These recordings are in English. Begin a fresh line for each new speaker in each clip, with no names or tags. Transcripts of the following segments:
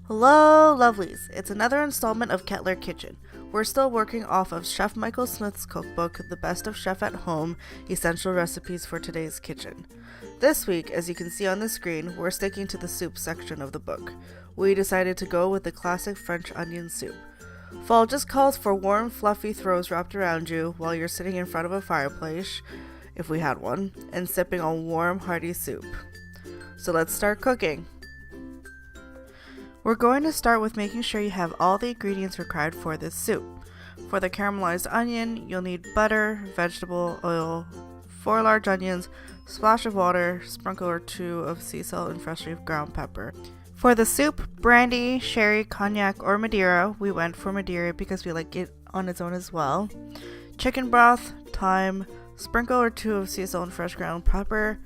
Hello, lovelies! It's another installment of Ketler Kitchen. We're still working off of Chef Michael Smith's cookbook, The Best of Chef at Home, Essential Recipes for Today's Kitchen. This week, as you can see on the screen, we're sticking to the soup section of the book. We decided to go with the classic French onion soup. Fall just calls for warm, fluffy throws wrapped around you while you're sitting in front of a fireplace, if we had one, and sipping on warm, hearty soup. So let's start cooking. We're going to start with making sure you have all the ingredients required for this soup. For the caramelized onion, you'll need butter, vegetable oil, 4 large onions, splash of water, sprinkle or 2 of sea salt, and freshly ground pepper. For the soup, brandy, sherry, cognac, or Madeira, we went for Madeira because we like it on its own as well. Chicken broth, thyme, sprinkle or 2 of sea salt and fresh ground pepper,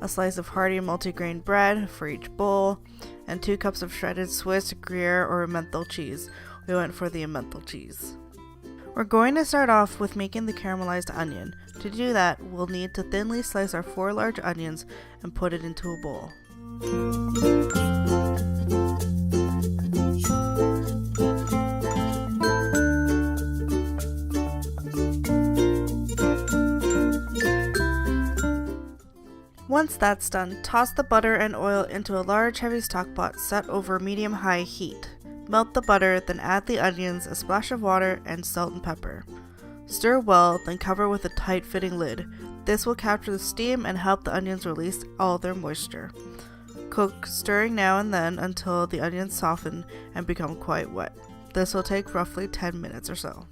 a slice of hearty multigrain bread for each bowl, and 2 cups of shredded Swiss, Gruyere, or Emmental cheese. We went for the Emmental cheese. We're going to start off with making the caramelized onion. To do that, we'll need to thinly slice our 4 large onions and put it into a bowl. Once that's done, toss the butter and oil into a large heavy stock pot set over medium-high heat. Melt the butter, then add the onions, a splash of water, and salt and pepper. Stir well, then cover with a tight-fitting lid. This will capture the steam and help the onions release all their moisture. Cook, stirring now and then until the onions soften and become quite wet. This will take roughly 10 minutes or so.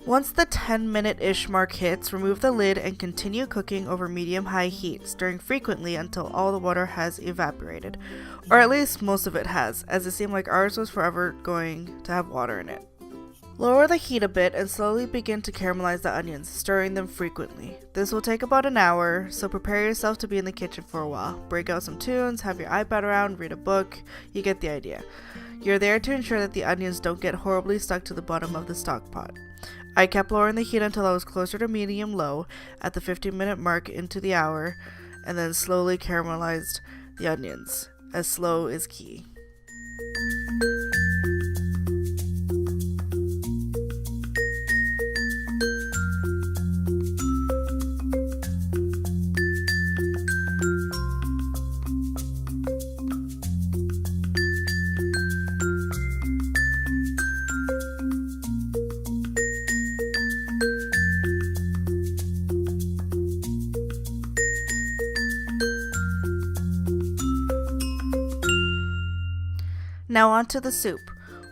Once the 10-minute-ish mark hits, remove the lid and continue cooking over medium-high heat, stirring frequently until all the water has evaporated. Or at least most of it has, as it seemed like ours was forever going to have water in it. Lower the heat a bit and slowly begin to caramelize the onions, stirring them frequently. This will take about an hour, so prepare yourself to be in the kitchen for a while. Break out some tunes, have your iPad around, read a book, you get the idea. You're there to ensure that the onions don't get horribly stuck to the bottom of the stock pot. I kept lowering the heat until I was closer to medium-low at the 15-minute mark into the hour, and then slowly caramelized the onions. As slow is key. Now on to the soup.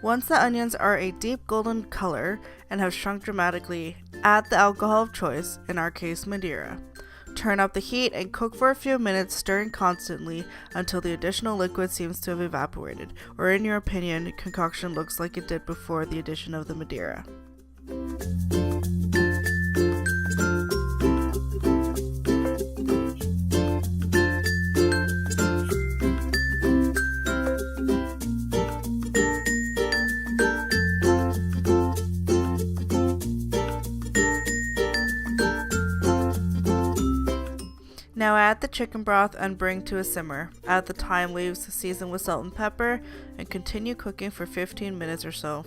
Once the onions are a deep golden color and have shrunk dramatically, add the alcohol of choice, in our case Madeira. Turn up the heat and cook for a few minutes, stirring constantly until the additional liquid seems to have evaporated, or in your opinion, concoction looks like it did before the addition of the Madeira. Now add the chicken broth and bring to a simmer. Add the thyme leaves, season with salt and pepper, and continue cooking for 15 minutes or so.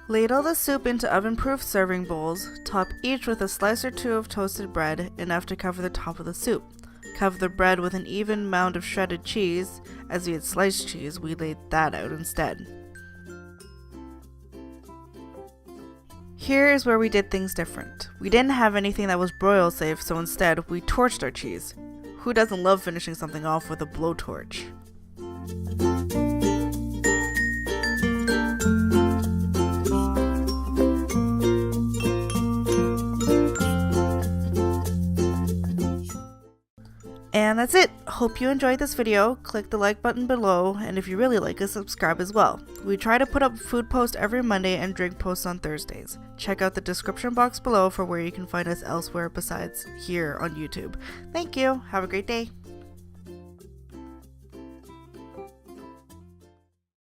Ladle the soup into oven-proof serving bowls. Top each with a slice or 2 of toasted bread, enough to cover the top of the soup. Cover the bread with an even mound of shredded cheese. As we had sliced cheese, we laid that out instead. Here is where we did things different. We didn't have anything that was broil safe, so instead we torched our cheese. Who doesn't love finishing something off with a blowtorch? And that's it. hope you enjoyed this video. Click the like button below, and if you really like us, subscribe as well. We try to put up food posts every Monday and drink posts on Thursdays. Check out the description box below for where you can find us elsewhere besides here on YouTube. Thank you. Have a great day.